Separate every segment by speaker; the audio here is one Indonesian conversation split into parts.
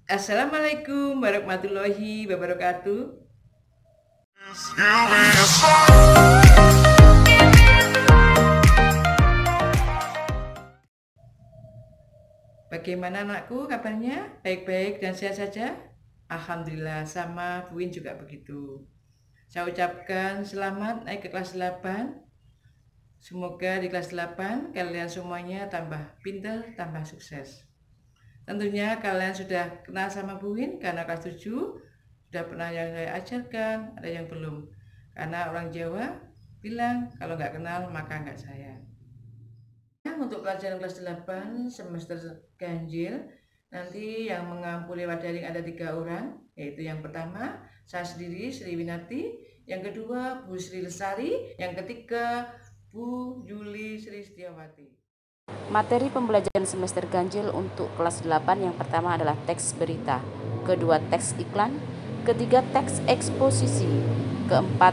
Speaker 1: Assalamualaikum warahmatullahi wabarakatuh. Bagaimana anakku kabarnya? Baik-baik dan sehat saja? Alhamdulillah, sama Bu Win juga begitu. Saya ucapkan selamat naik ke kelas 8. Semoga di kelas 8 kalian semuanya tambah pintar, tambah sukses. Tentunya kalian sudah kenal sama Bu Win karena kelas 7 sudah pernah yang saya ajarkan, ada yang belum. Karena orang Jawa bilang kalau nggak kenal maka nggak sayang. Untuk pelajaran kelas 8 semester ganjil, nanti yang mengampu lewat daring ada 3 orang, yaitu yang pertama saya sendiri Sri Winarti, yang kedua Bu Sri Lesari, yang ketiga Bu Yuli Sri Setiawati.
Speaker 2: Materi pembelajaran semester ganjil untuk kelas 8 yang pertama adalah teks berita, kedua teks iklan, ketiga teks eksposisi, keempat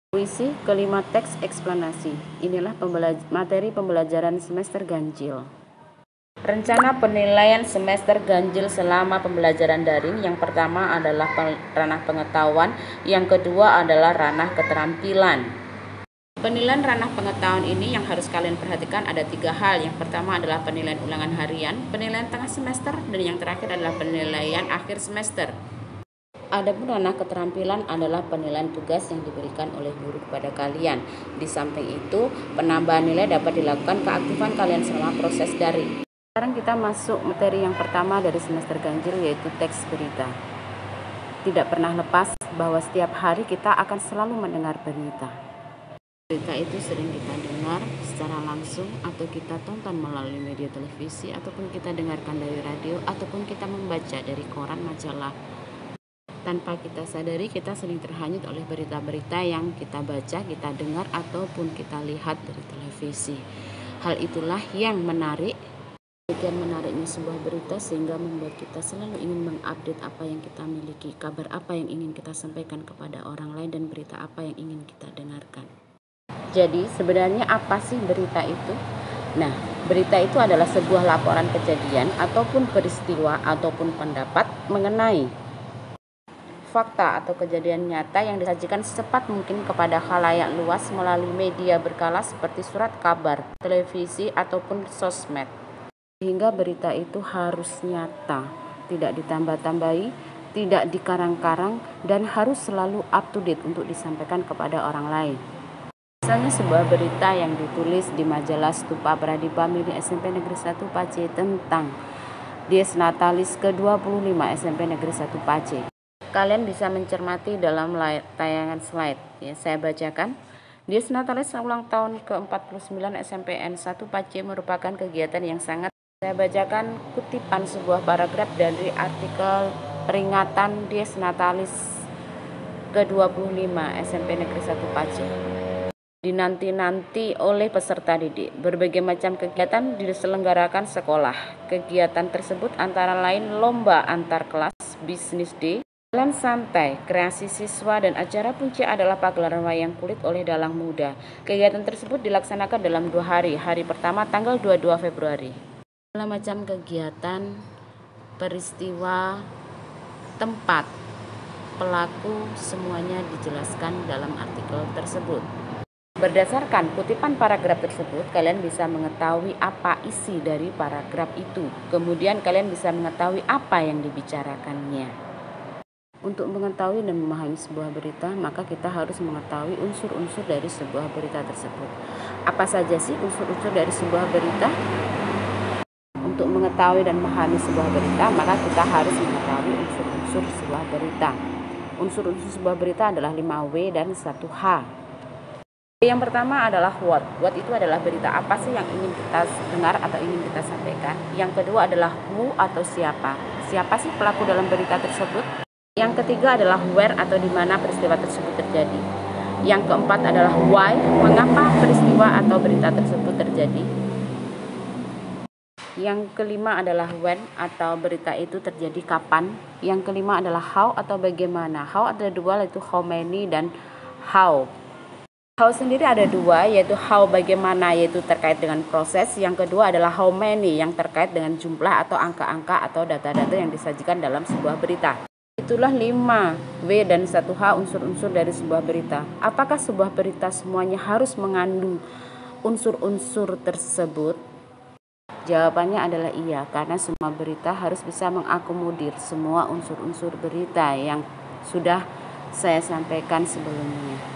Speaker 2: puisi, kelima teks eksplanasi. Inilah materi pembelajaran semester ganjil. Rencana penilaian semester ganjil selama pembelajaran daring yang pertama adalah ranah pengetahuan, yang kedua adalah ranah keterampilan. Penilaian ranah pengetahuan ini yang harus kalian perhatikan ada 3 hal. Yang pertama adalah penilaian ulangan harian, penilaian tengah semester, dan yang terakhir adalah penilaian akhir semester. Adapun ranah keterampilan adalah penilaian tugas yang diberikan oleh guru kepada kalian. Di samping itu, penambahan nilai dapat dilakukan keaktifan kalian selama proses daring. Sekarang kita masuk materi yang pertama dari semester ganjil, yaitu teks berita. Tidak pernah lepas bahwa setiap hari kita akan selalu mendengar berita. Berita itu sering kita dengar secara langsung atau kita tonton melalui media televisi ataupun kita dengarkan dari radio ataupun kita membaca dari koran majalah. Tanpa kita sadari kita sering terhanyut oleh berita-berita yang kita baca, kita dengar ataupun kita lihat dari televisi. Hal itulah yang menarik. Demikian menariknya sebuah berita sehingga membuat kita selalu ingin mengupdate apa yang kita miliki, kabar apa yang ingin kita sampaikan kepada orang lain dan berita apa yang ingin kita dengarkan. Jadi sebenarnya apa sih berita itu? Nah, berita itu adalah sebuah laporan kejadian ataupun peristiwa ataupun pendapat mengenai fakta atau kejadian nyata yang disajikan secepat mungkin kepada khalayak luas melalui media berkala seperti surat kabar, televisi ataupun sosmed. Sehingga berita itu harus nyata, tidak ditambah-tambahi, tidak dikarang-karang, dan harus selalu up to date untuk disampaikan kepada orang lain. Misalnya sebuah berita yang ditulis di majalah Stupa Pradipa milik SMP Negeri 1 Pace tentang Dies Natalis ke-25 SMP Negeri 1 Pace. Kalian bisa mencermati dalam tayangan slide. Ya, saya bacakan. Dies Natalis ulang tahun ke-49 SMPN 1 Pace merupakan kegiatan yang sangat. Saya bacakan kutipan sebuah paragraf dari artikel peringatan Dies Natalis ke-25 SMP Negeri 1 Pace. Dinanti-nanti oleh peserta didik. Berbagai macam kegiatan diselenggarakan sekolah. Kegiatan tersebut antara lain lomba antar kelas, bisnis day, jalan santai, kreasi siswa, dan acara punca adalah pagelaran wayang kulit oleh dalang muda. Kegiatan tersebut dilaksanakan dalam 2 hari. Hari pertama tanggal 22 Februari. Segala macam kegiatan, peristiwa, tempat, pelaku, semuanya dijelaskan dalam artikel tersebut. Berdasarkan kutipan paragraf tersebut, kalian bisa mengetahui apa isi dari paragraf itu. Kemudian kalian bisa mengetahui apa yang dibicarakannya. Untuk mengetahui dan memahami sebuah berita, maka kita harus mengetahui unsur-unsur dari sebuah berita tersebut. Apa saja sih unsur-unsur dari sebuah berita? Untuk mengetahui dan memahami sebuah berita, maka kita harus mengetahui unsur-unsur sebuah berita. Unsur-unsur sebuah berita adalah 5W dan 1H. Yang pertama adalah what. What itu adalah berita apa sih yang ingin kita dengar atau ingin kita sampaikan. Yang kedua adalah who atau siapa. Siapa sih pelaku dalam berita tersebut. Yang ketiga adalah where atau di mana peristiwa tersebut terjadi. Yang keempat adalah why, mengapa peristiwa atau berita tersebut terjadi. Yang kelima adalah when atau berita itu terjadi kapan. Yang kelima adalah how atau bagaimana. How ada 2 yaitu how many dan how. How sendiri ada dua, yaitu how bagaimana, yaitu terkait dengan proses. Yang kedua adalah how many, yang terkait dengan jumlah atau angka-angka atau data-data yang disajikan dalam sebuah berita. Itulah 5 W dan 1 H unsur-unsur dari sebuah berita. Apakah sebuah berita semuanya harus mengandung unsur-unsur tersebut? Jawabannya adalah iya, karena semua berita harus bisa mengakomodir semua unsur-unsur berita yang sudah saya sampaikan sebelumnya.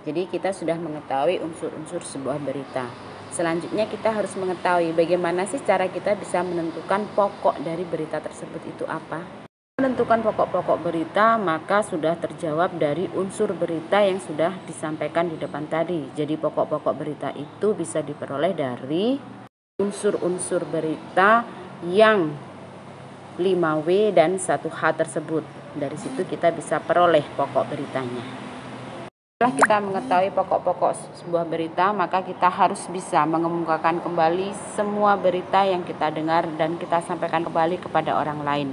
Speaker 2: Jadi kita sudah mengetahui unsur-unsur sebuah berita. Selanjutnya kita harus mengetahui bagaimana sih cara kita bisa menentukan pokok dari berita tersebut itu apa. Menentukan pokok-pokok berita maka sudah terjawab dari unsur berita yang sudah disampaikan di depan tadi. Jadi pokok-pokok berita itu bisa diperoleh dari unsur-unsur berita yang 5W dan 1H tersebut. Dari situ kita bisa peroleh pokok beritanya. Setelah kita mengetahui pokok-pokok sebuah berita, maka kita harus bisa mengemukakan kembali semua berita yang kita dengar dan kita sampaikan kembali kepada orang lain.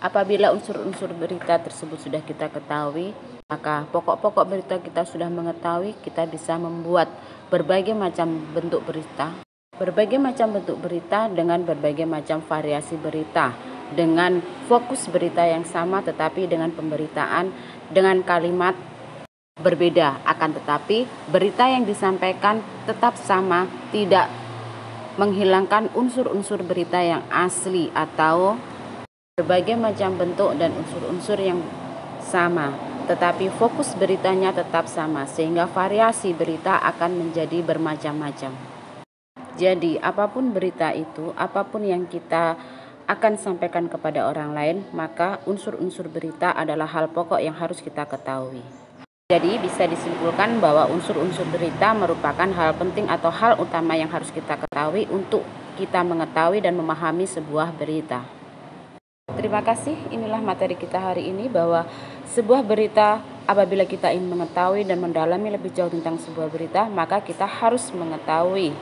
Speaker 2: Apabila unsur-unsur berita tersebut sudah kita ketahui, maka pokok-pokok berita kita sudah mengetahui, kita bisa membuat berbagai macam bentuk berita. Berbagai macam bentuk berita dengan berbagai macam variasi berita, dengan fokus berita yang sama tetapi dengan pemberitaan dengan kalimat berbeda, akan tetapi berita yang disampaikan tetap sama, tidak menghilangkan unsur-unsur berita yang asli atau berbagai macam bentuk dan unsur-unsur yang sama, tetapi fokus beritanya tetap sama, sehingga variasi berita akan menjadi bermacam-macam. Jadi apapun berita itu, apapun yang kita akan sampaikan kepada orang lain, maka unsur-unsur berita adalah hal pokok yang harus kita ketahui. Jadi bisa disimpulkan bahwa unsur-unsur berita merupakan hal penting atau hal utama yang harus kita ketahui untuk kita mengetahui dan memahami sebuah berita. Terima kasih, inilah materi kita hari ini, bahwa sebuah berita apabila kita ingin mengetahui dan mendalami lebih jauh tentang sebuah berita, maka kita harus mengetahui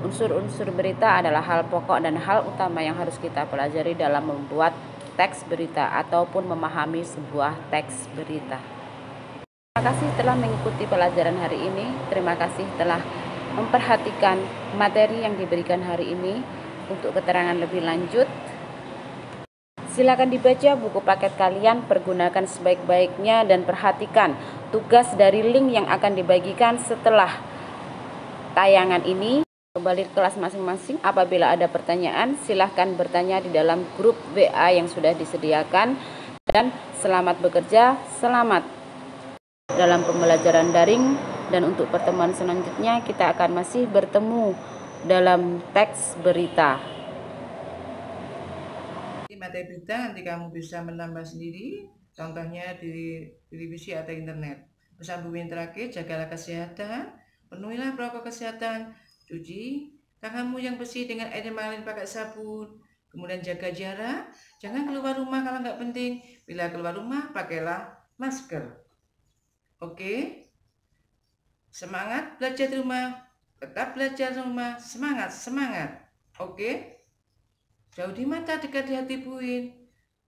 Speaker 2: unsur-unsur berita adalah hal pokok dan hal utama yang harus kita pelajari dalam membuat teks berita ataupun memahami sebuah teks berita. Terima kasih telah mengikuti pelajaran hari ini. Terima kasih telah memperhatikan materi yang diberikan hari ini. Untuk keterangan lebih lanjut, silakan dibaca buku paket kalian, pergunakan sebaik-baiknya, dan perhatikan tugas dari link yang akan dibagikan setelah tayangan ini. Kembali ke kelas masing-masing. Apabila ada pertanyaan, silahkan bertanya di dalam grup WA yang sudah disediakan. Dan selamat bekerja, selamat dalam pembelajaran daring, dan untuk pertemuan selanjutnya kita akan masih bertemu dalam teks berita.
Speaker 1: Di materi berita nanti kamu bisa menambah sendiri, contohnya di televisi atau internet. Pesan Bu Win terakhir, jagalah kesehatan, penuhilah protokol kesehatan, cuci tanganmu yang bersih dengan air dan mengalir pakai sabun, kemudian jaga jarak, jangan keluar rumah kalau nggak penting, bila keluar rumah pakailah masker. Oke, semangat belajar di rumah, tetap belajar di rumah, semangat. Oke, jauh di mata, dekat di hati Bu Win.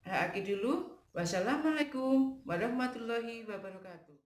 Speaker 1: Akhir dulu, wassalamualaikum warahmatullahi wabarakatuh.